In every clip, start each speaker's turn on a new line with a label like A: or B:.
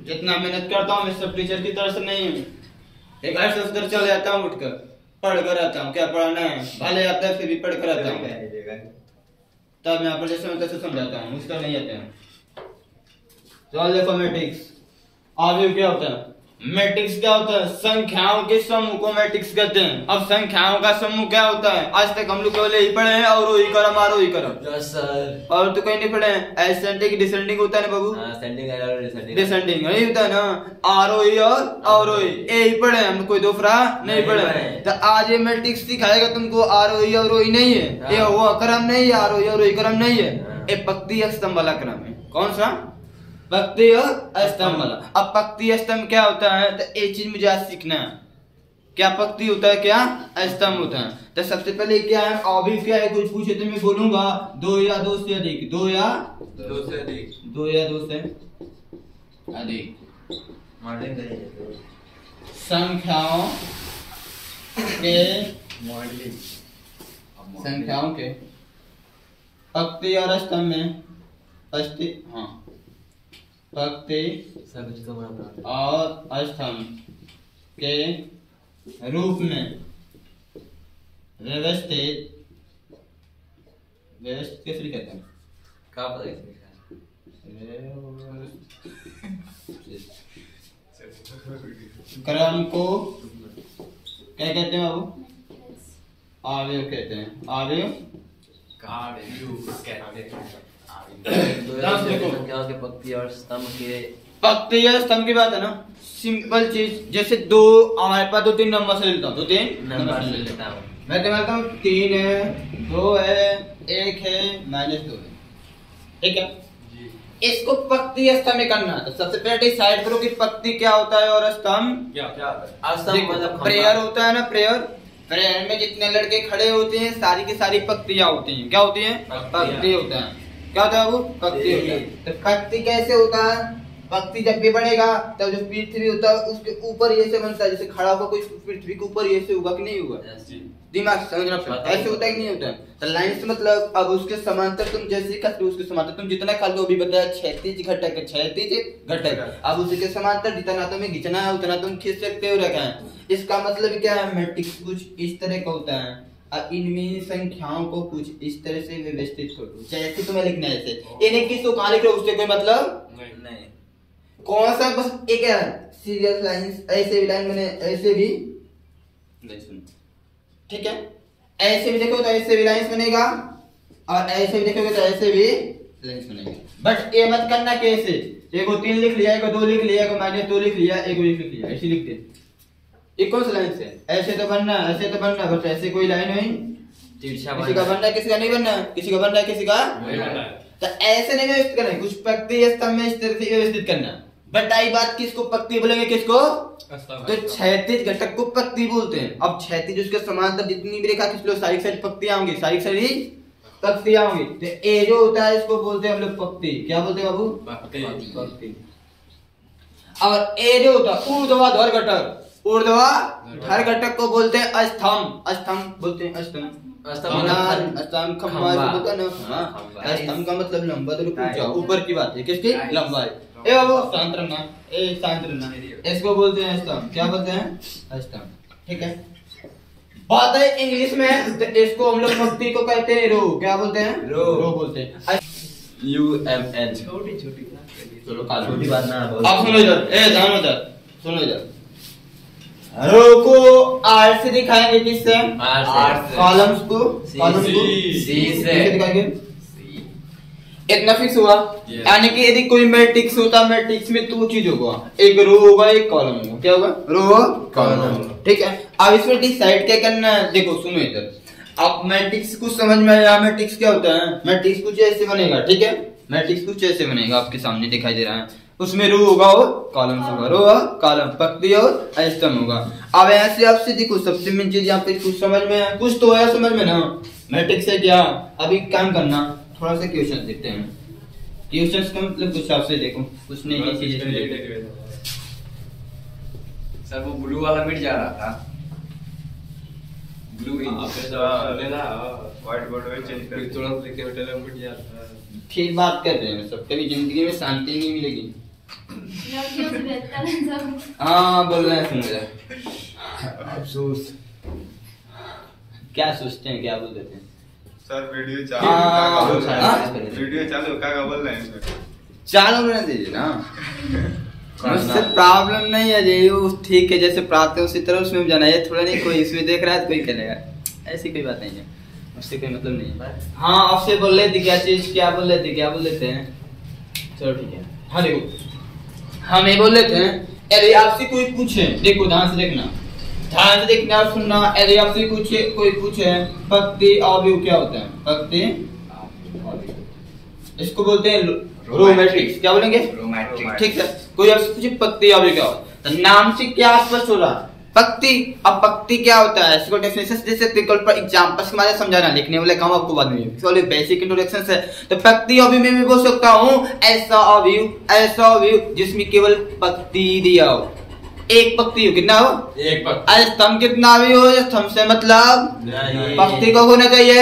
A: जितना मेहनत करता हूँ मैं सब टीचर की तरफ से नहीं हूँ। एक ऐसे उधर चले जाता हूँ उठकर पढ़ कर आता हूँ, क्या पढ़ाना है भले आता है फिर भी पढ़ कर आता हूँ, तब यहाँ पर जैसे मैं तैसे समझाता हूँ, उसका नहीं आता है। सवाल देखो मैट्रिक्स। आगे क्या होता है? मैट्रिक्स क्या होता है? संख्याओं के समूह को मैट्रिक्स कहते हैं। अब संख्याओं का समूह क्या होता है? आज तक हम लोग केवल यही पढ़े हैं, अवरोही क्रम आरोही क्रम।
B: सर
A: और तो कहीं नहीं पढ़े हैं। एसेंडिंग डिसेंडिंग होता है ना बाबू? डिसेंडिंग नहीं होता है ना, आरोही और अवरोही यही पढ़े हैं हम, कोई दूसरा नहीं पढ़े। तो आज ये मैट्रिक्स सिखाएगा तुमको, आरोही अवरोही नहीं है, ये वो क्रम नहीं है, आरोही अवरोही क्रम नहीं है, ये पंक्ति स्तंभ वाला क्रम है। कौन सा? पंक्ति और स्तंभ वाला। अब पंक्ति स्तंभ क्या होता है तो एक चीज मुझे आज सीखना है, क्या पंक्ति होता है, क्या स्तंभ होता है। तो सबसे पहले क्या है, अभी क्या है, कुछ पूछे तो मैं बोलूंगा दो या दो से अधिक, दो या दो से अधिक, दो या दो से अधिक संख्याओं के पंक्ति और स्तंभ में पंक्ति और स्तंभ के रूप में व्यवस्थित कैसे कहते हैं?
B: क्या पता
A: क्रम को क्या कहते हैं बाबू? आवेव कहते हैं। आवेव
B: पंक्ति और स्तंभ के,
A: पंक्ति और स्तंभ की बात है ना, सिंपल चीज। जैसे दो हमारे पास दो तीन नंबर से लेता हूँ, दो तीन नंबर से लेता हूँ मैं, कहता हूँ 3 है, 2 है, 1 है, -2 है, ठीक है। इसको पंक्ति स्तंभ में करना है तो सबसे पहले डिसाइड करो कि पंक्ति क्या होता है और स्तंभ क्या होता है। स्तंभ मतलब प्रेयर होता है ना, प्रेयर। प्रेयर में जितने लड़के खड़े होते हैं सारी की सारी पंक्तियां होती हैं। क्या होती हैं? पंक्ति होता है। क्या होता है वो? पंक्ति होता है। तो पंक्ति कैसे होता है? पंक्ति जब भी बढ़ेगा तब जो पृथ्वी होता है उसके ऊपर ये से बनता है, जैसे खड़ा होगा कोई पृथ्वी के ऊपर ये से होगा कि नहीं होगा? दिमाग समझना पड़ता है, ऐसे होता है कि नहीं होता है? तो लाइन से मतलब अब उसके समांतर तुम जैसे खाते हो उसके समांतर तुम जितना खा लो, अभी बताया क्षैतिज घटक है, क्षैतिज घटक। अब उसके समांतर जितना तुम्हें खींचना है उतना तुम खींच सकते हो, रखा है। इसका मतलब क्या है? मैट्रिक्स कुछ इस तरह का होता है। अब इनमें संख्याओं को कुछ इस तरह से व्यवस्थित करो जैसे तुम्हें लिखना है, ऐसे इन्हें किसको कहाँ लिख रहे हो उससे कोई मतलब नहीं। कौन सा बस एक है सीरियल लाइन, ऐसे भी लाइन बने, ऐसे भी ठीक है, ऐसे भी देखो तो ऐसे भी लाइंस बनेगा और ऐसे भी देखोगे तो ऐसे भी लाइंस बनेगा। बट ये मत करना कैसे, एक को 3 लिख लिया, एक को 2 लिख लिया, एक को -2 लिख लिया, एक को 1 लिख लिया, ऐसे लिखते हैं। ये कौन सा लाइन है? ऐसे तो बनना, ऐसे तो बनना, बट ऐसे कोई लाइन नहीं, किसी का बनना किसी का नहीं बनना, किसी का बनना किसी का नहीं बनना। तो ऐसे नहीं व्यवस्थित करना, कुछ पंक्ति स्तंभ में इस तरह से व्यवस्थित करना। बट आई बात किसको पंक्ति बोलेंगे, किसको? तो क्षैतिज घटक को पंक्ति बोलते हैं। अब क्षैतिज उसके समांतर जितनी भी रेखा खींच लो सारी सारी पंक्तियां होंगी, सारी सारी पंक्तियां होंगी। तो ए जो होता है इसको बोलते हैं हम लोग पंक्ति। क्या बोलते हैं बाबू? पंक्ति। और ए जो होता है ऊर्ध्वाधर घटक, ऊर्ध्वाधर घटक को बोलते हैं स्तंभ। स्तंभ बोलते हैं स्तंभ, स्तंभ खंभा बोलते हैं ना। स्तंभ का मतलब लंबा तो ऊंचा, ऊपर की बात है, किसकी? लंबाई। ए बाबू शांत रहना, ए शांत रहना। इसको बोलते हैं स्तंभ। क्या बोलते हैं? स्तंभ, ठीक है। बात है इंग्लिश में तो इसको हम लोग पंक्ति को कहते हैं रो। क्या बोलते हैं? रो बोलते हैं।
B: UMN
A: छोटी छोटी
B: चलो छोटी बात ना।
A: अब सुनो इधर, ए ध्यान इधर सुनो इधर। रो को आर से दिखाएंगे, किससे? आर से। कॉलम्स को सी से दिखाएंगे। इतना फिक्स हुआ, यानी कि यदि कोई मैट्रिक्स होता, मैट्रिक्स में 2 चीज होगा, एक रो होगा एक कॉलम होगा। क्या होगा? रो कॉलम, ठीक है। अब इसमें डिसाइड क्या करना है, देखो सुनो इधर। अब मैट्रिक्स कुछ समझ में आया, मैट्रिक्स क्या होता है? मैट्रिक्स कुछ ऐसे बनेगा, ठीक है। मैट्रिक्स कुछ ऐसे बनेगा, आपके सामने दिखाई दे रहा है। उसमें रो होगा और कॉलम होगा, रो और कॉलम, पंक्ति और स्तंभ होगा। अब ऐसे आपसे देखो सबसे मेन चीज यहाँ पे कुछ समझ में है, कुछ तो है समझ में ना। मैट्रिक्स है क्या? अभी काम करना, थोड़ा सा क्वेश्चन देखते हैं। क्वेश्चंस का मतलब कुछ आपसे देखो, कुछ नहीं की चीजें।
B: सर वो ब्लू वाला मिट जा रहा था, ब्लू
C: लेना व्हाइट बोर्ड में चेंज कर तुरंत लिख के मिट जाता है।
A: ठीक बात कर रहे हैं सब, कभी जिंदगी में शांति नहीं मिलेगी।
D: लड़कियों से बेहतर है सब।
A: हाँ बोल रहे हैं, सुन मुझे अफसोस। क्या सोचते हैं, क्या बोल देते हैं?
C: सर वीडियो
A: हाँ,
C: चालू
A: हाँ।
C: वीडियो चालू क्या बोल रहे हैं इसमें?
A: चालू रहने दीजिए ना, मुझसे प्रॉब्लम नहीं है जी। वो ठीक है, जैसे प्राप्त है उसी तरह उसमें भी जाना है। थोड़ा नहीं कोई इसमें देख रहा है तो कोई करेगा, ऐसी कोई बात नहीं है, उससे कोई मतलब नहीं है। हाँ आपसे बोल रहे थे क्या चीज, क्या बोल रहे थे, क्या बोल लेते हैं? चलो ठीक है। हाँ देखो हम ये बोल लेते हैं, यदि आपसे कोई पूछे, देखो ध्यान से देखना, ध्यान से देखना और सुनना। यदि आपसे कोई पूछे पक्ति अवयव क्या होता है? पक्ति इसको बोलते हैं रो मैट्रिक्स। क्या बोलेंगे?
B: Row matrix.
A: ठीक है। कोई आपसे पूछे पक्ति अवयव क्या होता है, तो नाम से क्या स्पष्ट हो रहा? पक्ति। अब पक्ति क्या होता है, इसको डेफिनेशन दे सकते हैं पर एग्जांपल्स के माध्यम से समझाना, लिखने वाले काम आपको बाद में, केवल बेसिक इंट्रोडक्शन है। तो पक्ति अवयव में भी बोल सकता हूँ ऐसा अवयव जिसमें केवल पक्ति दिया हो, एक पक्ति हो। कितना हो?
B: एक पक्ति।
A: स्तंभ कितना भी हो, स्तंभ से मतलब पक्ति को होना चाहिए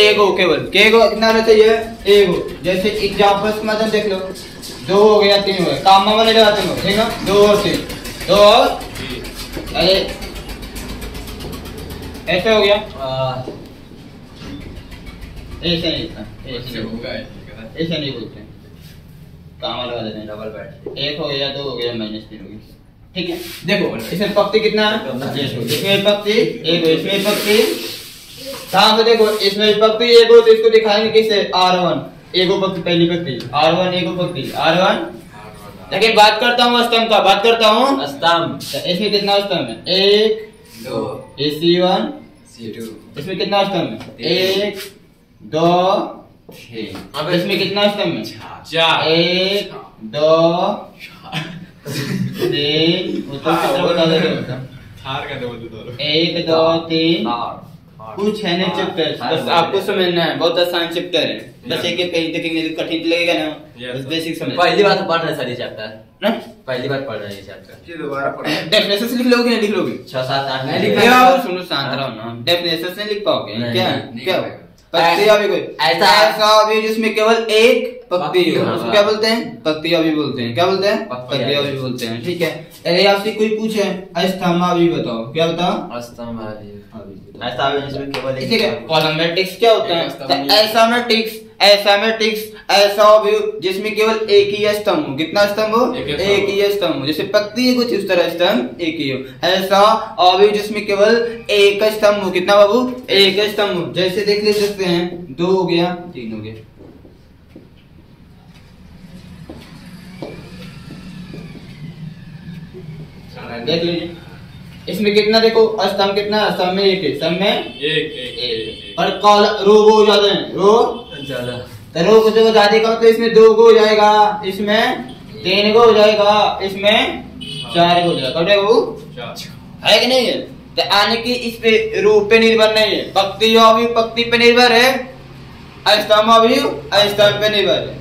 A: एक हो, केवल कितना होना चाहिए? एक हो। जैसे एग्जांपल्स के माध्यम देख लो, 2 हो गया, 3 हो गया, काम में नहीं लगाते हो, ठीक है? 2 और 3, 2 और अरे ऐसे हो गया, ऐसे नहीं था, ऐसे नहीं बोलते, काम लगा देते हैं, डबल बैठ। 1 हो गया, 2 हो गया, -3 हो गया, ठीक है? देखो इसमें पक्ति कितना है? इसमें पक्ति एक हो, इसमें पक्ति ध्यान से देखो, इसमें पक्ति एक हो तो इसको दिखाएंगे कैसे? R1 एक हो पक्ति, पहली पक्ति R1 एक हो पक्ति R1। लेकिन बात करता हूँ स्तंभ का, बात करता हूँ स्तंभ। इसमें कितना स्तंभ है? 1 2 C1 C2। इसमें कितना स्तंभ है? 1 2 3। अब इसमें कितना स्तंभ है? 4 1 2 3। वो तो कितना बता देते?
C: थार का बोल दो।
A: 1 2 3। कुछ है नहीं चैप्टर, बस आपको समझना है, बहुत आसान चैप्टर है। बस एक कहीं देखेंगे तो कठिन लगेगा ना, बस बेसिक समझ।
B: पहली बार पढ़ रहे सर ये चैप्टर
A: ना,
B: पहली बार पढ़ रहे हैं ये चैप्टर।
C: ये दोबारा पढ़ो।
A: डेफिनेशन से लिख लोगे नहीं? लिख लोगे
B: 6 7 8
A: नहीं लिख पाओगे। सुनो शांत रहो ना, डेफिनेशन से लिख पाओगे क्या? क्या पक्ति अभी कोई ऐसा अभी जिसमें केवल एक पक्ति हो, उसको क्या बोलते हैं? पक्ति अभी बोलते हैं। क्या बोलते हैं? पक्ति अभी बोलते हैं, ठीक है? यदि आपसे कोई पूछे स्तंभ अभी बताओ, क्या बताओ?
B: स्तंभ
A: ऐसा अभी जिसमें केवल एक कॉलम मैट्रिक्स क्या होता है? तो ऐसा मैट्रिक्स ऐसा अवयव जिसमें केवल एक ही स्तंभ हो। कितना स्तंभ हो? एक ही स्तंभ हो। जैसे पक्ति है कुछ उस तरह स्तंभ एक ही हो। ऐसा अवयव जिसमें केवल एक स्तंभ हो। कितना बाबू? एक स्तंभ हो। जैसे देख ले सकते हैं, 2 हो गया, 3 हो गया। देख लीजिए इसमें कितना, देखो स्तंभ कितना? स्तंभ में एक है, स्तंभ में एक। और कॉलम रो हो जाते हैं, रो
B: ज्यादा,
A: तो रो को जगह ज्यादा का तो इसमें 2 को हो जाएगा, इसमें 3 को हो जाएगा, इसमें 4 को हो जाएगा। कटे वो है कि नहीं है? तो आने की इस पे रो पे निर्भर नहीं है, पक्ति अवयव पक्ति पे निर्भर है, स्तंभ अवयव स्तंभ पे निर्भर है,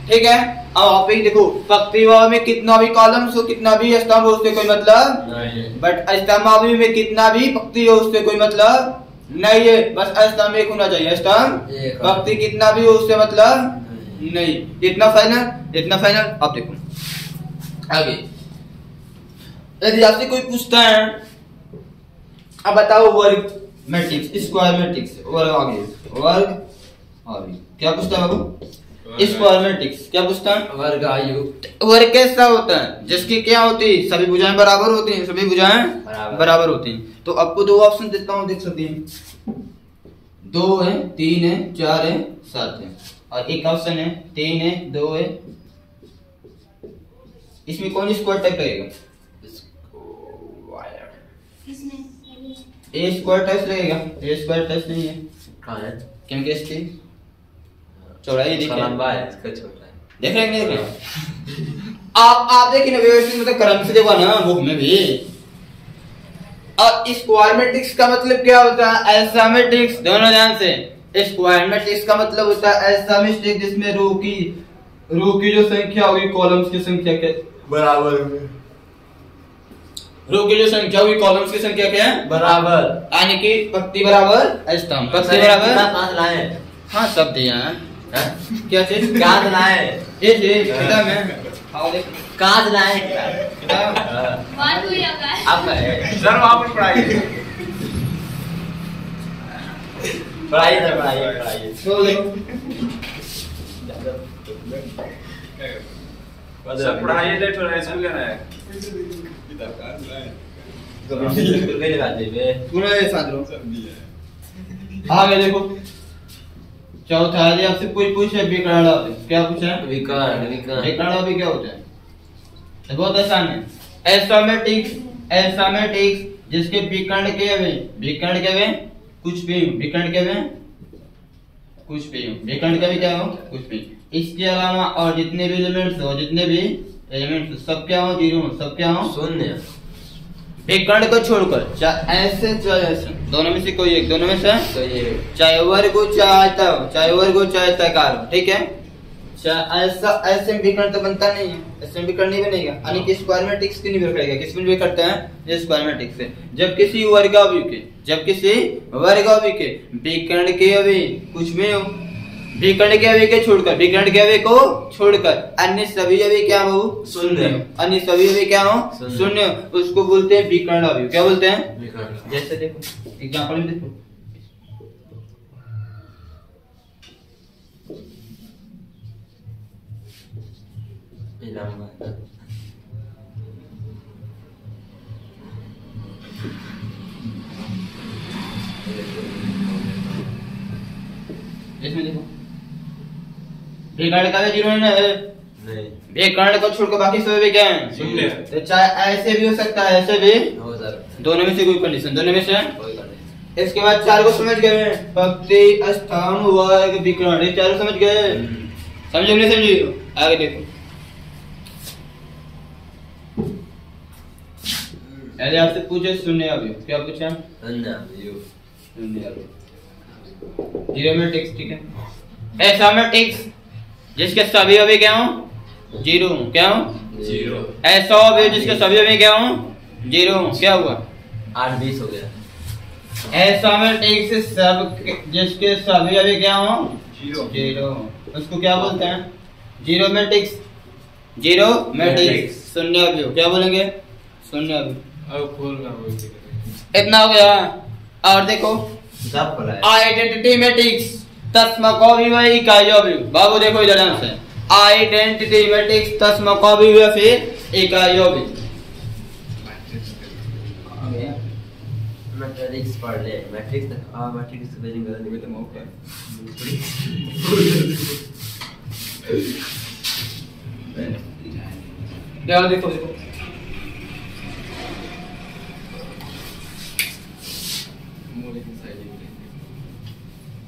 A: ठीक है? अब आप ही देखो पक्ति अवयव में कितना भी कॉलम्स हो, कितना भी स्तंभ हो, उससे कोई मतलब नहीं है। बट स्तंभ अवयव में कितना भी पक्ति हो, उससे कोई मतलब नहीं है, बस स्तंभ एक होना चाहिए। स्तंभ पक्ति कितना भी हो उससे मतलब नहीं। इतना फाइनल। आप देखो आगे, यदि आपसे कोई पूछता है अब बताओ वर्ग मैट्रिक्स, स्क्वायर मैट्रिक्स, वर्ग क्या पूछता है बाबू? स्क्वायर मैट्रिक्स क्या पूछता है? वर्ग कैसा होता है? जिसकी क्या होती है? सभी भुजाएं बराबर होती हैं, सभी भुजाएं बराबर होती हैं। तो आपको 2 ऑप्शन देता हूँ, देख सकते हैं। 2 है, 3 है, 4 है, 7 है, और एक ऑप्शन है 3 है, 2 है। इसमें कौन स्क्वायर टाइप रहेगा? ए स्क्वायर टाइप रहेगा। ए स्क्वायर टाइप नहीं है, क्योंकि इसकी चौड़ाई देख रहे हैं, नहीं देख रहे आप देखिए ना, व्यवस्थित मतलब क्रम से देखो ना बुक में भी। और स्क्वायर मैट्रिक्स का मतलब क्या होता है? ऐसा मैट्रिक्स, दोनों ध्यान से, स्क्वायर मैट्रिक्स का मतलब होता है ऐसा मैट्रिक्स जिसमें रो की जो संख्या होगी कॉलम्स की संख्या के बराबर होगी। रो की जो संख्या होगी कॉलम्स की संख्या क्या है? बराबर, यानी कि पक्ति बराबर स्तंभ, पक्ति बराबर। हाँ सब दिया है, क्या चीज क्या लाए? ये किताब में हाँ देखो
B: कहाँ से लाए किताब?
D: बात हुई अगर
B: आपका है
C: सर वहाँ पर पढ़ाई
B: पढ़ाई सर पढ़ाई
A: तो देखो
C: सर पढ़ाई लेट हो रहा है स्कूल जाना है
B: मेरी बात है
A: पूरा ये साथ रहो आगे देखो चौथा है आपसे कोई पूछे विकर्ण अवयव क्या पूछा है
B: विकर्ण
A: विकर्ण अवयव क्या होता है तो बहुत आसान है एस्थमेटिक्स जिसके विकर्ण के अवयव कुछ भी हो विकर्ण के अवयव कुछ भी हो विकर्ण का भी क्या हो कुछ भी इसके अलावा और जितने भी एलिमेंट्स सब क्या हो जीरो हो सब क्या हो
B: शून्य
A: विकर्ण को छोड़कर चाहे ऐसे चाहे ऐसे दोनों में से कोई एक दोनों में से
B: तो ये
A: चाहे वर्ग हो चाहे वर्ग हो चाहे तकार हो ठीक है ऐसा ऐसे विकर्ण तो बनता नहीं है ऐसे विकर्ण नहीं बनेगा यानी कि स्क्वायर मैट्रिक्स की निर्भर करेगा किस में निर्भर करता है ये स्क्वायर मैट्रिक्स से जब किसी वर्गावयव के विकर्ण के अवयव कुछ में हो विकर्ण के अवयव को छोड़कर अन्य सभी अवयव क्या हो शून्य क्या हो शून्य उसको बोलते हैं विकर्ण अवयव क्या बोलते हैं
B: विकर्ण
A: जैसे देखो एग्जांपल में देखो इसमें देखो विकर्ण का भी जीरो है
B: नहीं
A: विकर्ण को छोड़कर बाकी सभी क्या है
C: शून्य
A: तो चाहे ऐसे भी हो सकता है ऐसे भी
B: हो सर
A: दोनों में से कोई कंडीशन दोनों में से
B: कोई करने
A: इसके बाद चार को समझ गए भक्ति स्थान वर्ग विकर्ण ये चारों समझ गए समझो नहीं समझिए आगे देखो यदि आपसे पूछे शून्य अवयव क्या पूछा शून्य अवयव जीरो में टिक्स ठीक है ऐसा में टिक्स जिसके सभी अवयव क्या हो जीरो क्या हो
B: जीरो
A: ऐसा अवयव जिसके सभी अवयव क्या हो जीरो क्या हुआ
B: 8-20 हो गया
A: ऐसा में टिक्स सब जिसके सभी अवयव क्या हो जीरो उसको क्या बोलते हैं जीरो में टिक्स शून्य अवयव क्या बोलेंगे शून्य अवयव
C: अब खोलना
A: इतना हो गया और देखो
B: सब पढ़ा है
A: आइडेंटिटी मैट्रिक्स तस्मा को भी वही इकाई अवयव बाबू देखो इधर ध्यान से आइडेंटिटी मैट्रिक्स तस्मा को भी वह फिर इकाई अवयव
B: मैट्रिक्स पढ़ ले मैट्रिक्स मैट्रिक्स स्पेलिंग गलत है तो मौका
A: क्या देखो देखो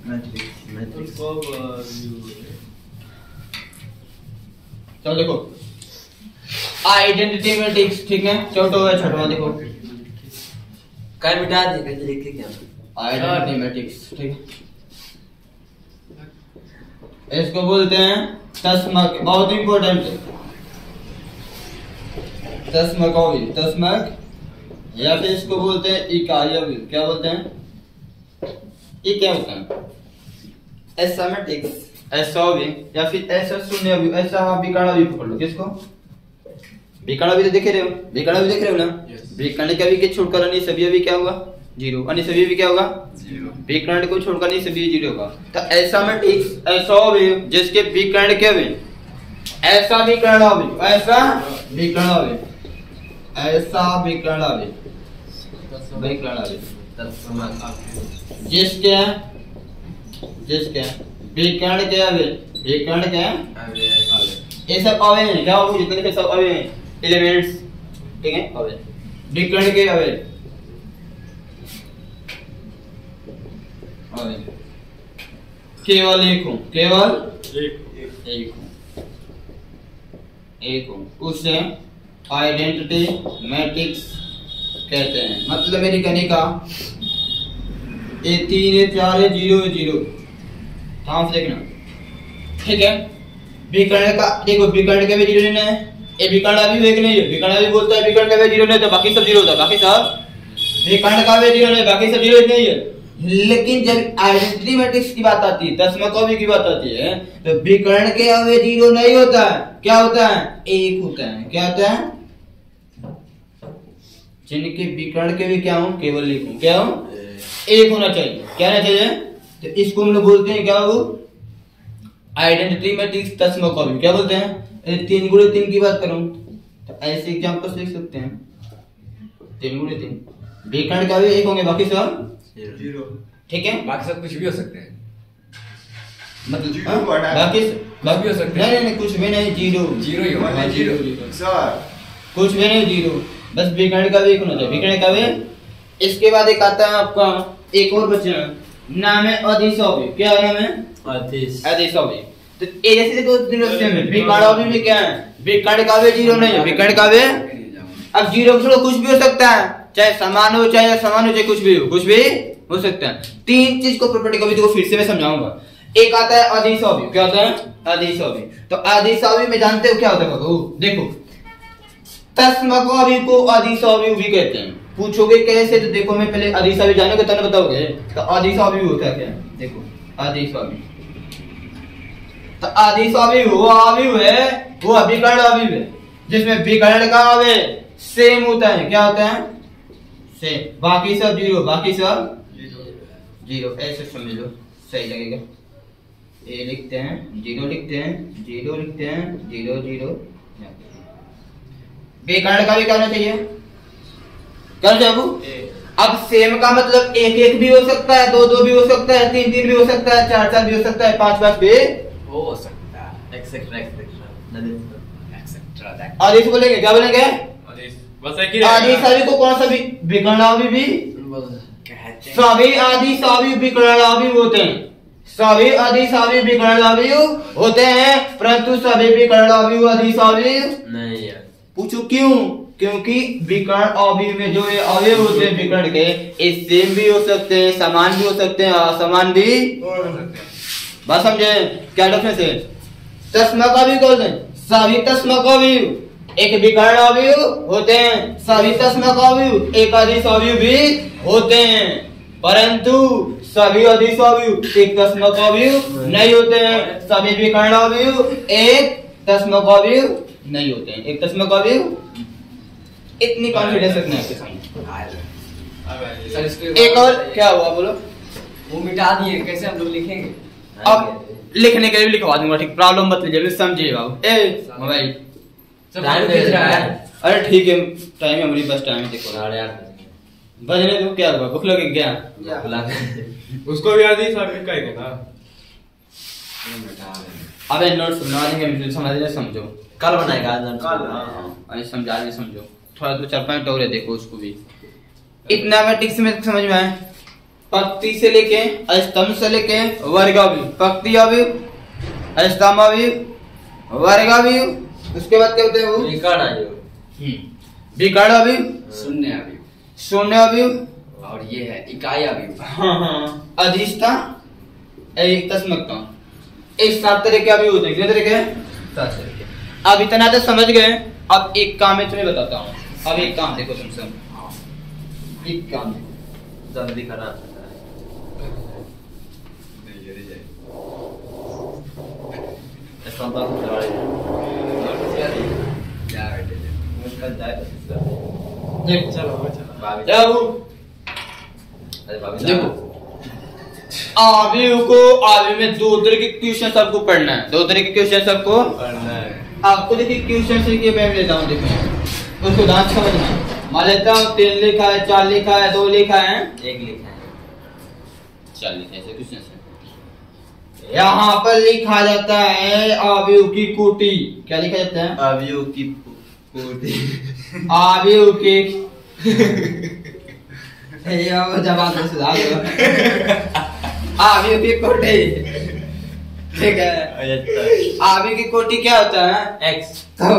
B: मैट्रिक्स
A: चलो देखो आइडेंटिटी मैट्रिक्स ठीक है छोटो है छोटो देखो
B: काय मिटा दे कैसे लिख के क्या
A: आइडेंटिटी मैट्रिक्स ठीक है इसको बोलते हैं तस्मक बहुत इंपॉर्टेंट है तस्मक या फिर इसको बोलते हैं इकाई अवयव क्या बोलते हैं ये क्या होता है ऐसा मैट्रिक्स ऐसा अवयव या फिर ऐसा शून्य अवयव ऐसा विकर्ण अवयव पकड़ लो किसको विकर्ण अवयव देख रहे हो ना विकर्ण का भी के छोड़कर अन्य सभी अवयव क्या होगा जीरो अन्य सभी अवयव क्या होगा विकर्ण को छोड़कर अन्य सभी जीरो होगा तो ऐसा मैट्रिक्स ऐसा अवयव जिसके विकर्ण के अवयव ऐसा विकर्ण अवयव जिसके विकर्ण के अवयव ये सब अवयव हैं क्या बाबू जितने के सब अवयव हैं एलिमेंट्स ठीक है अवयव विकर्ण के अवयव केवल एक हो उसे आइडेंटिटी मैट्रिक्स कहते हैं मतलब मेरी कहने का ये 3 है 4 है 0 है 0 ध्यान से देखना ठीक है विकर्ण का देखो विकर्ण का भी जीरो लेना है ये विकर्ण अभी एक नहीं है विकर्ण अभी बोलता है विकर्ण का भी जीरो नहीं तो बाकी सब जीरो होता है बाकी सब विकर्ण का भी जीरो नहीं बाकी सब जीरो नहीं है लेकिन जब आइडेंटिटी मैट्रिक्स की बात आती है, दशमलव अवयव की बात आती है, तो विकर्ण के अवयव 0 नहीं होता है। क्या होता है? 1 होता है। क्या होता है? जिनके विकर्ण के भी क्या हो, केवल 1 हो। क्या हो? 1 होना चाहिए। क्या होना चाहिए? तो इसको हम लोग बोलते हैं क्या हो? आइडेंटिटी मैट्रिक्स दशमलव अवयव। क्या बोलते हैं? 3 गुणे 3 की बात करूं तो ऐसे एग्जांपल्स लिख सकते हैं। 3 गुणे 3 विकर्ण का अवयव 1 होंगे, बाकी सब
C: 0।
A: ठीक है।
B: बाकी सब कुछ भी हो सकते हैं।
A: मतलब
C: जीरो
A: हाँ,
C: को हटा
A: बाकी
B: कुछ भी हो सकते हैं।
A: नहीं कुछ भी नहीं, 0
B: जीरो ही होगा।
C: जीरो सर
A: कुछ भी नहीं, 0 बस विकर्ण का भी 1 होना चाहिए। विकर्ण का भी। इसके बाद एक आता है आपका एक और बच्चा, नाम है अदिश अवयव। क्या नाम है?
B: अदिश
A: अवयव। तो ये जैसे देखो सेम है। विकर्ण अवयव में क्या है? विकर्ण का भी 0 नहीं है। विकर्ण का भी अब 0 कुछ भी हो सकता है, चाहे समान हो चाहे असमान हो, चाहे कुछ भी हो सकता है। 3 चीज को प्रॉपर्टी को भी देखो फिर से मैं समझाऊंगा। एक आता है अदिश अवयव। क्या होता है? अदिश अवयव। तो अदिश अवयव में जानते हो क्या होता है बाबू? देखो दशमलव अवयव को अदिश अवयव भी कहते हैं। पूछोगे कैसे, तो देखो मैं पहले अदिश अवयव जानोगे तब बताओगे। तो अदिश अवयव होता है क्या? देखो अदिश अवयव, तो अदिश अवयव वो अवयव है, वो विकर्ण अवयव है जिसमें विकर्ण का अवयव सेम होता है। क्या होता है? सेम। बाकी सब 0, बाकी सब 0। ऐसे समझ लो, सही लगेगा। ए लिखते हैं, 0 लिखते हैं, 0 लिखते हैं, 0 0। विकर्ण का भी क्या होना चाहिए? क्या जाबू? अब सेम का मतलब 1 1 भी हो सकता है, 2 2 भी हो सकता है, 3 3 भी हो सकता है, 4 4 भी हो सकता है, 5 5 भी
B: हो सकता है, एक्सेट्रा एक्सेट्रा।
A: आदेश बोलेंगे। क्या बोलेंगे?
C: बस एक ही
A: आदि सभी को कौन सा भी विकर्ण अवयव भी सभी आदि सभी विकर्ण अवयव होते हैं। सभी आदि सभी विकर्ण अवयव होते हैं, परंतु सभी विकर्ण अवयव आदि सभी
B: नहीं यार।
A: पूछो क्यों? क्योंकि विकर्ण अवयव में जो ये अवयव होते हैं विकर्ण के, ये सेम भी हो सकते हैं, समान भी हो सकते हैं, असमान भी। बात समझे क्या डिफरेंस है? दशमलव अवयव बोलते हैं सभी दशमलव अवयव एक विकर्ण अवयव होते हैं, सभी दशमलव अवयव एक अदिश अवयव भी होते हैं, परंतु सभी अदिश अवयव एक दशमलव अवयव नहीं होते हैं। सभी विकर्ण अवयव एक दशमलव अवयव नहीं होते हैं। एक दशमलव अवयव। इतनी कॉन्फिडेंस रखना है आपके सामने।
B: सर इसको
A: एक और क्या हुआ बोलो?
B: वो मिटा दिए, कैसे हम लोग लिखेंगे?
A: अब लिखने के लिए भी लिखवा दूंगा, ठीक? प्रॉब्लम मत लीजिए, समझिए बाबू। ए मोबाइल
B: टाइम खींच रहा है।
A: अरे ठीक है, टाइम है हमारी पास, टाइम देखो।
B: साढ़े 8
A: बजने दो। क्या हुआ? भूख लगी क्या?
C: उसको भी आदि साबित करेंगे ना।
A: अबे नोट्स बना देंगे, समझ ले, समझो।
B: कल बनाएगा आज
C: कल,
A: अरे समझा दे, समझो थोड़ा। 2 4 पॉइंट और देखो उसको भी। इतना मैट्रिक्स में समझ में आए? पंक्ति से लेके स्तंभ से लेके वर्ग अवयव, पंक्ति अवयव, स्तंभ अवयव, वर्ग अवयव, उसके बाद क्या होते हैं वो?
B: विकर्ण अवयव,
A: विकर्ण अवयव,
B: शून्य अवयव,
A: शून्य अवयव,
B: और ये है इकाई अवयव।
A: हाँ, अधिष्ठा, एक दशमलव, एक 7 तरह के अवयव होते हैं। कितने तरह के? 7 तरह के। अब इतना तो समझ गए। अब एक काम मैं तुम्हें बताता हूँ। अब एक काम देखो तुम सब, एक काम देखो,
B: जल्दी करा।
A: देखो अवयव को, अवयव में 2 तरह के क्वेश्चन सबको पढ़ना है। 2 तरह के क्वेश्चन सबको
B: पढ़ना है।
A: आपको देखिए क्वेश्चन से मैं लेता हूँ, देखो उसको ध्यान से समझना। मान लेता हूँ 3 लिखा है, 4 लिखा है, 2 लिखा है,
B: 1 लिखा है,
A: 4 लिखा है। क्वेश्चन से यहाँ पर लिखा जाता है अवयव की कोटि। क्या लिखा जाता है?
B: अवयव की कोटि।
A: अवयव के जवाब से सुधार दो। अवयव की कोटि, ठीक है। अवयव की कोटि क्या होता है?
B: x।
A: तो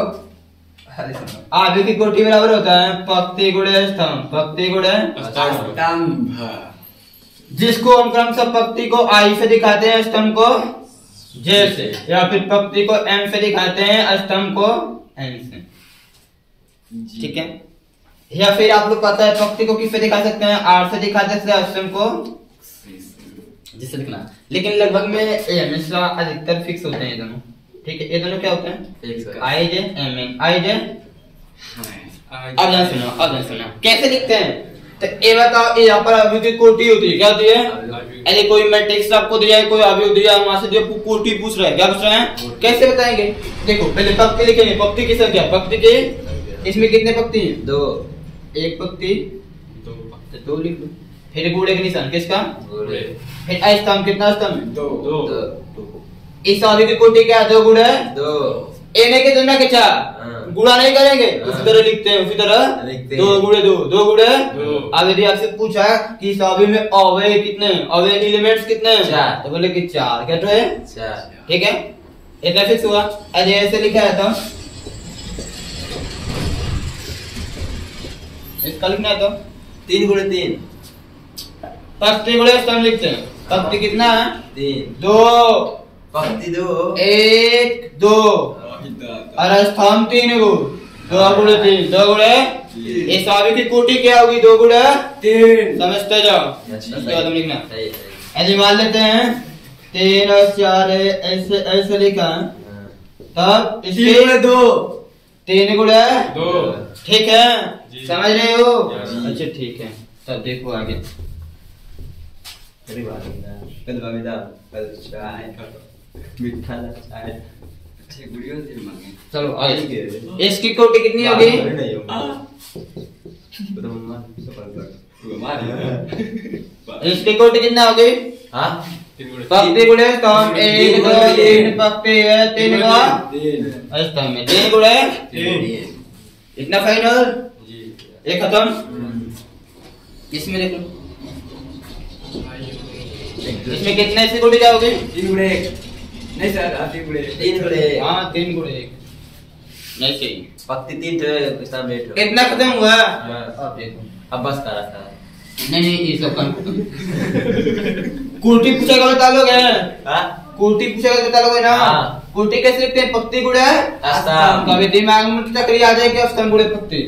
A: अवयव की कोटि बराबर होता है पंक्ति गुणे स्तंभ, पंक्ति गुणे
B: स्तंभ।
A: जिसको हम क्रमशः पंक्ति को आई से दिखाते हैं, स्तंभ को जे से, या फिर पंक्ति को m से दिखाते हैं, स्तंभ को n से। ठीक है। या फिर आपको पता है पंक्ति को किससे दिखा सकते हैं? r से दिखा सकते हैं, स्तंभ को जिससे लिखना, लेकिन लगभग में ये हमेशा अधिकतर फिक्स होते हैं ये दोनों। ठीक है, ये दोनों क्या होते हैं?
B: फिक्स।
A: आई जे एम एन, आई जे। अब ध्यान सुनो, अब ध्यान सुनो कैसे लिखते हैं। तो ये बताओ, यहाँ पर अवयव की कोटि होती है, क्या होती है? यदि कोई मैट्रिक्स आपको दिया है, कोई अवयव दिया है, वहां से जो कोटि पूछ रहा है, क्या पूछ रहे हैं, कैसे बताएंगे? देखो पहले पंक्ति लिखेंगे, पंक्ति की संख्या, पंक्ति के इसमें कितने पंक्ति हैं? 2, एक पंक्ति 2 लिख लो। फिर गुणे के निशान किसका? फिर स्तंभ, कितना स्तंभ है? 2। इस अवयव की कोटि क्या है? 2 गुणे 2। एने के तुलना के 4, गुणा नहीं करेंगे, उसी तरह लिखते हैं, उसी तरह 2 गुणे 2, 2 गुणे। अब यदि आपसे पूछा कि इस अवयव में अवयव कितने, अवयव एलिमेंट्स कितने हैं, 4, तो बोले कि 4, क्या है 4। ठीक है, इतना फिक्स हुआ। अरे ऐसे लिखा है तो इसका लिखना है तो
B: 3 गुणे 3,
A: पंक्ति गुणे स्तंभ लिखते हैं। पंक्ति कितना है? 3, 2,
B: पंक्ति 2,
A: 1, 2, और स्तंभ 3 गो, 2 गुणे 3, 2 गुणे। इस अवयव की कोटि क्या होगी? 2 गुणे 3, समझते जाओ। इसके बाद हम लिखना, ऐसे मान लेते हैं 3 और 4 ऐसे ऐसे लिखा, तब इसके 3 गुणे 2। ठीक है, समझ रहे हो? अच्छा ठीक है, तब देखो आगे। चलो आगे, इसकी कोटि कितनी होगी? इसकी कोटि कितना होगी? पंक्ति गुणे स्तंभ 1, 2, 3 पंक्ति है, 3 का स्तंभ में 3 गुणे 3। इतना फाइनल, ये खत्म। इसमें देख लो, इसमें कितने से कोटि जाओगे?
B: 3 गुणे 1, नहीं सर 3 गुणे 1,
A: हाँ 3 गुणे 1, नहीं सही।
B: पंक्ति 3 तो स्तंभ 8।
A: कितना खत्म हुआ? अब देखो,
B: अब बस करा था।
A: नहीं ये सब काम कोटि पूछेगा बता लोगे?
B: हां,
A: कोटि पूछेगा बता लोगे ना? कोटि कैसे लिखते हैं? पंक्ति गुणे स्तंभ। कभी दिमाग में चक्री आ जाएगी, स्तंभ गुणे पंक्ति।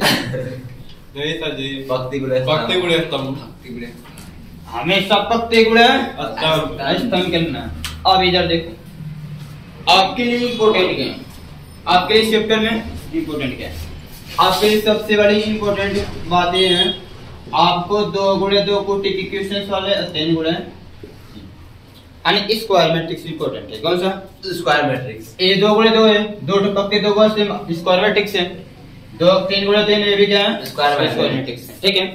C: नहीं सर जी,
B: पंक्ति गुणे
C: स्तंभ,
A: हमेशा पंक्ति गुणे स्तंभ करना। अब इधर देखो, आपके लिए इम्पोर्टेंट क्या है, आपके इस चैप्टर में इम्पोर्टेंट क्या है? आपके लिए सबसे बड़ी इम्पोर्टेंट बात ये है, आपको 2 गुणे 2 कोटि के क्वेश्चंस वाले 3 गुणे यानी स्क्वायर मैट्रिक्स इम्पोर्टेंट है। कौन सा?
B: Square matrix.
A: ये 2 गुणे 2 है, 2 पंक्ति 2 का स्क्वायर मैट्रिक्स है। 2 3 गुणे 3 ये भी क्या है? स्क्वायर मैट्रिक्स है। ठीक है,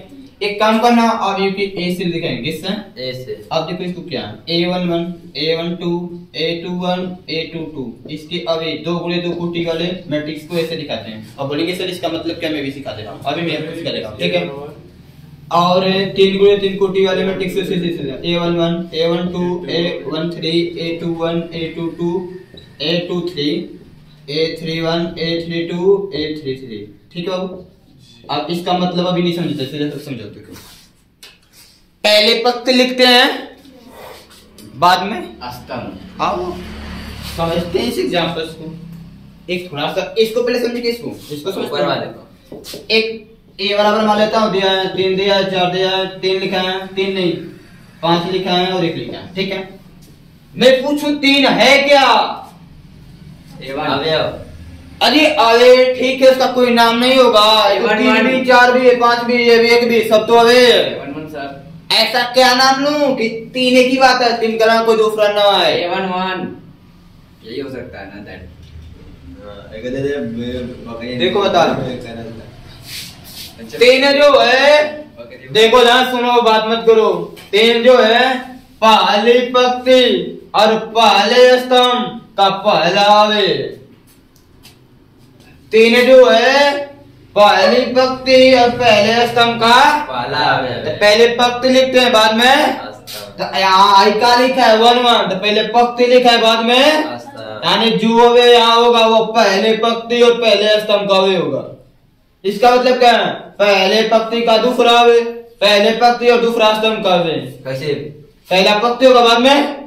A: एक काम करना, अब ये ए से दिखाएंगे, किससे? ए से। अब देखो इसको क्या है, A11, A12, A21, A22, इसके अब 2 गुणे 2 कोटि वाले मैट्रिक्स को ऐसे दिखाते हैं। अब बोलेंगे सर इसका मतलब क्या, मैं भी सिखा दे रहा हूँ, अभी मैं आपको सिखा देगा। ठीक है, और 3 गुणे 3 कोटि वाले मैट्रिक्स को A11, A12, A13, A21, A22, A23, A31, A32, A33। ठीक है बाबू, अब इसका मतलब अभी नहीं समझते, सीधे समझाते हो। पहले पंक्ति लिखते हैं, बाद में स्तंभ। हाँ समझते हैं इस एग्जांपल्स को। एक थोड़ा सा इसको पहले समझिए, इसको समझ वाले। एक ए बराबर मान लेता हूँ, दिया है 3 दिया है 4 दिया है 3 लिखा है, 3 नहीं 5 लिखा है और 1 लिखा है। ठीक है, मैं पूछूं 3 है क्या?
B: अवयव।
A: अरे अरे ठीक है, उसका कोई नाम नहीं होगा। 3 भी 4 भी 5 भी ये भी 1 भी सब तो अवयव। सर ऐसा क्या नाम लूं कि 3 एक ही बात है, 3 का कोई दूसरा ना है।
B: A11 यही हो सकता है ना दैट।
A: देखो बता, 3 जो है, देखो ध्यान सुनो, बात मत करो। 3 जो है पहली पंक्ति और पहले स्तंभ का पहला अवयव। 3 जो है पहली पंक्ति और पहले स्तंभ का
B: पहला अवयव।
A: तो पहले पंक्ति लिखते हैं, बाद में तो यहाँ आई का लिखा है 1 1, तो पहले पंक्ति लिखा है, बाद में यानी जो अवयव यहाँ होगा वो पहले पंक्ति और पहले स्तंभ का अवयव होगा। इसका मतलब क्या है? पहले पंक्ति का दूसरा अवयव, पहले पंक्ति और दूसरा स्तंभ का अवयव।
B: कैसे?
A: पहला पंक्ति होगा, बाद में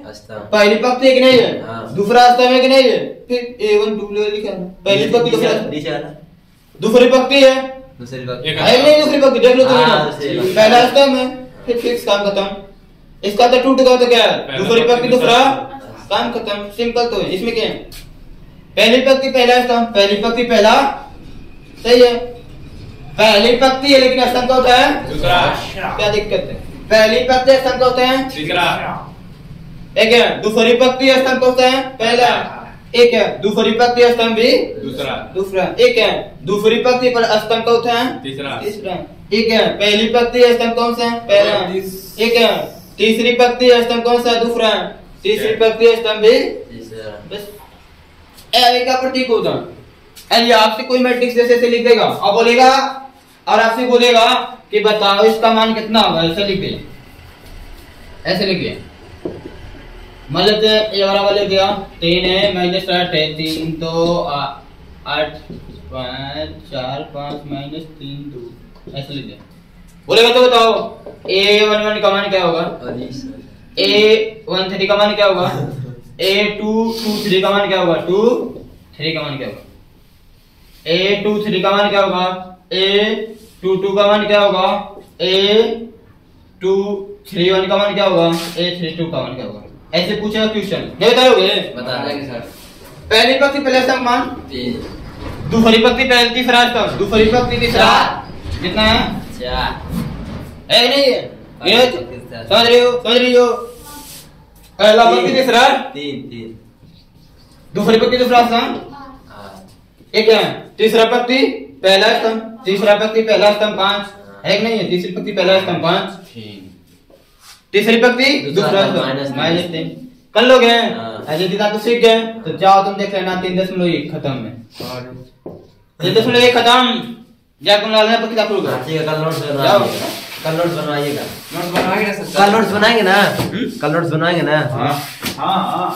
A: पहली पंक्ति है कि नहीं है, दूसरा स्तंभ है कि नहीं है, फिर A1 2 लिखा है, पहली पंक्ति दूसरी पंक्ति है, दूसरी पंक्ति देख लो तुम्हें, पहला स्तंभ है, फिर फिक्स काम खत्म। इसका तो टूट गया तो क्या है?
C: पहला
A: दूसरी पंक्ति दूसरा
C: दूसरा।
A: काम खत्म, सिंपल तो है। इसमें क्या है? पहली पंक्ति पहला स्तंभ, पहली पंक्ति पहला, सही है। पहली पंक्ति है लेकिन स्तंभ का होता है
C: दूसरा।
A: क्या दिक्कत है? पहली पंक्ति स्तंभ का होता है
C: तीसरा।
A: एक है, दूसरी पंक्ति स्तंभ का होता है पहला, एक है दूसरी पंक्ति स्तंभ भी
C: दूसरा।
A: दूसरा, एक है दूसरी पंक्ति पर स्तंभ का होता है
C: तीसरा।
A: तीसरा, एक है पहली पंक्ति स्तंभ कौन सा है? पहला, एक है तीसरी पंक्ति स्तंभ कौन सा है? दूसरा, तीसरी पंक्ति स्तंभ भी
B: तीसरा।
A: बस ए का प्रतीक होता है। ये आपसे कोई मैट्रिक्स जैसे ऐसे लिख देगा और बोलेगा, और आपसे बोलेगा कि बताओ इसका मान कितना होगा, ऐसे लिख दिया, ऐसे लिख दिया। मतलब ये वाला लिख दिया 3 है माइनस 8 है, 3 तो 8 5 4 5 माइनस 3 2, ऐसे लिख दिया। बोलेगा तो बताओ A11 का मान क्या होगा?
B: और इस
A: A13 का मान क्या होगा? A223 का मान क्या होगा? 2 3 का मान क्या होगा? A23 का मान क्या होगा? A22 का मान क्या होगा? A231 का मान क्या होगा? A32 का मान क्या होगा? ऐसे पूछेगा क्वेश्चन, नहीं बताओगे?
B: बता देंगे सर।
A: पहली पंक्ति पहला स्तंभ मान,
B: 3
A: दूसरी पंक्ति पहला तीसरा स्तंभ, दूसरी पंक्ति तीसरा, कितना है?
B: 4
A: है नहीं है? समझ रही हो? समझ रही हो? पहला पंक्ति तीसरा,
B: 3
A: दूसरी पंक्ति दूसरा स्तंभ,
B: 8
A: एक है तीसरा पंक्ति पहला स्तंभ, तीसरा पंक्ति पहला स्तंभ 5 है कि नहीं है? तीसरी पंक्ति पहला स्तंभ 5, तीसरी पंक्ति दूसरा स्तंभ माइनस 3। कर लोगे? ऐसे दिखा तो सीख गए, तो जाओ तुम देख लेना 3.1 खत्म है, 3.1 खत्म। जा तुम लाल पक्की दाखिल होगा।
B: ठीक है, कल नोट्स
A: जाओ।
B: बनवाइएगा। कल नोट्स बनवाइएगा।
C: नोट्स बनवाएंगे ना सर?
B: कल नोट्स बनाएंगे ना? कल नोट्स बनवाएंगे ना?
A: हाँ हाँ हाँ